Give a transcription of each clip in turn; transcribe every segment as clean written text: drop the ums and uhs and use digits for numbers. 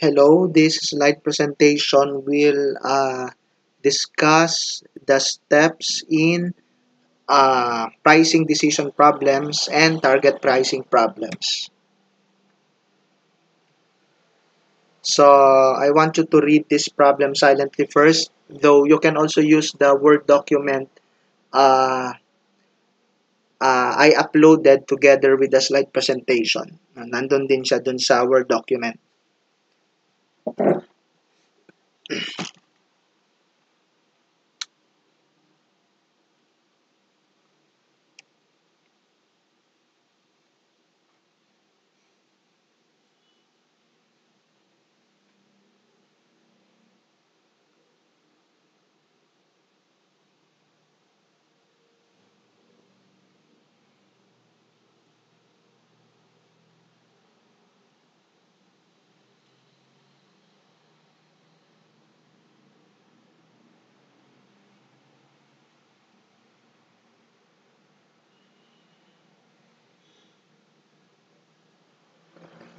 Hello, this slide presentation will discuss the steps in pricing decision problems and target pricing problems. So I want you to read this problem silently first, though you can also use the Word document uh, I uploaded together with the slide presentation. Nandun din siya dun sa Word document.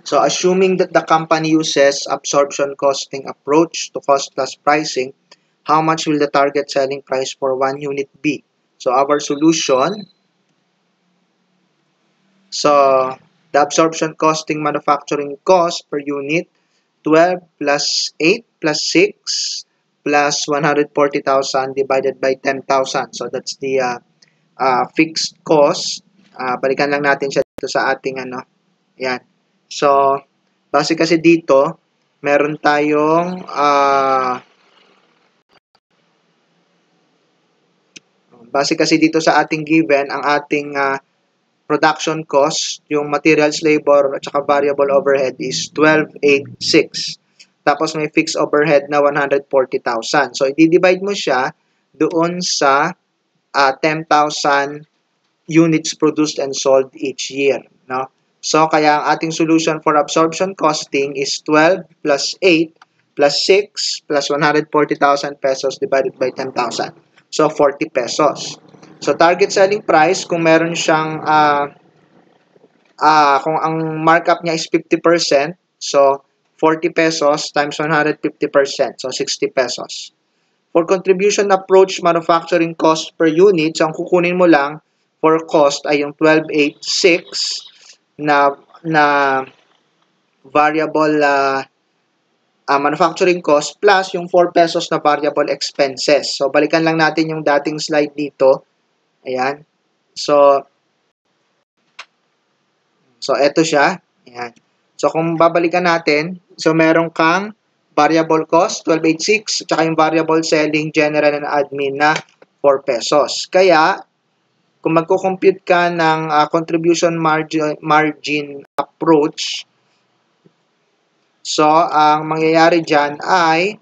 So assuming that the company uses absorption costing approach to cost plus pricing, how much will the target selling price for one unit be? So our solution, so the absorption costing manufacturing cost per unit, 12 plus 8 plus 6 plus 140,000 divided by 10,000. So that's the fixed cost. Balikan lang natin siya dito sa ating ano. Yan. So, base kasi dito, meron tayong base kasi dito sa ating given, ang ating production cost, yung materials, labor, at saka variable overhead is 12,806. Tapos may fixed overhead na 140,000. So, i-divide mo siya doon sa 10,000 units produced and sold each year. No? So, kaya ang ating solution for absorption costing is 12 plus 8 plus 6 plus 140,000 pesos divided by 10,000. So, 40 pesos. So, target selling price, kung meron siyang, kung ang markup niya is 50%, so, 40 pesos times 150%, so 60 pesos. For contribution approach manufacturing cost per unit, so ang kukunin mo lang for cost ay yung 12,806 na variable manufacturing cost plus yung 4 pesos na variable expenses. So, balikan lang natin yung dating slide dito. Ayan. So, eto siya. Ayan. So, kung babalikan natin, so meron kang variable cost, 12,806, tsaka yung variable selling, general and admin na 4 pesos. Kaya, kung magko-compute ka ng contribution margin approach, so, ang mangyayari dyan ay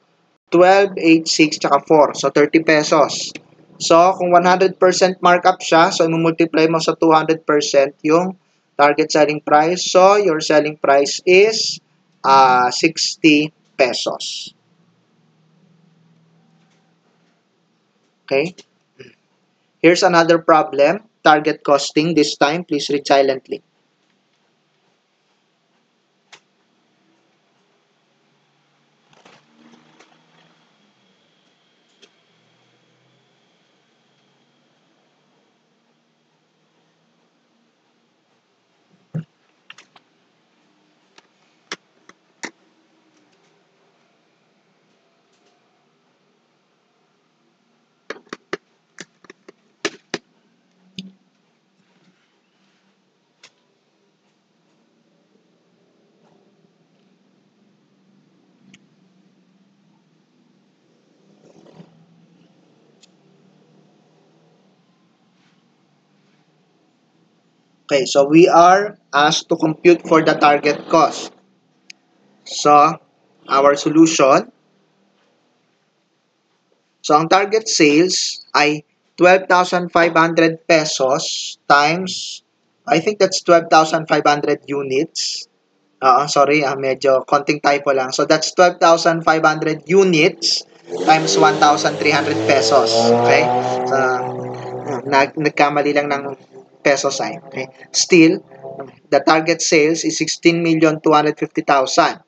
12,806 tsaka 4. So, 30 pesos. So, kung 100% markup siya, so, multiply mo sa 200% yung target selling price. So, your selling price is 60 pesos. Okay? Here's another problem. Target costing. This time, please read silently. Okay, so we are asked to compute for the target cost. So, our solution. So, ang target sales ay 12,500 pesos times, I think that's 12,500 units. Sorry, medyo konting typo lang. So, that's 12,500 units times 1,300 pesos. Okay? So, nagkamali lang ng peso sign. Okay? Still, the target sales is 16,250,000.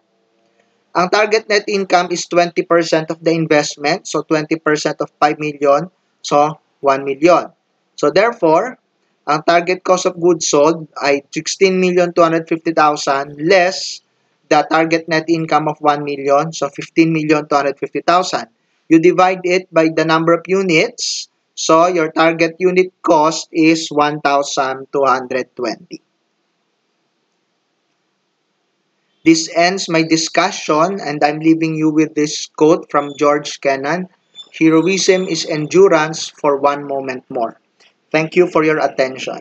Ang target net income is 20% of the investment. So, 20% of 5 million. So, 1 million. So, therefore, ang target cost of goods sold ay 16,250,000 less the target net income of 1 million. So, 15,250,000. You divide it by the number of units. So, your target unit cost is 1,220. This ends my discussion, and I'm leaving you with this quote from George Kennan: "Heroism is endurance for one moment more." Thank you for your attention.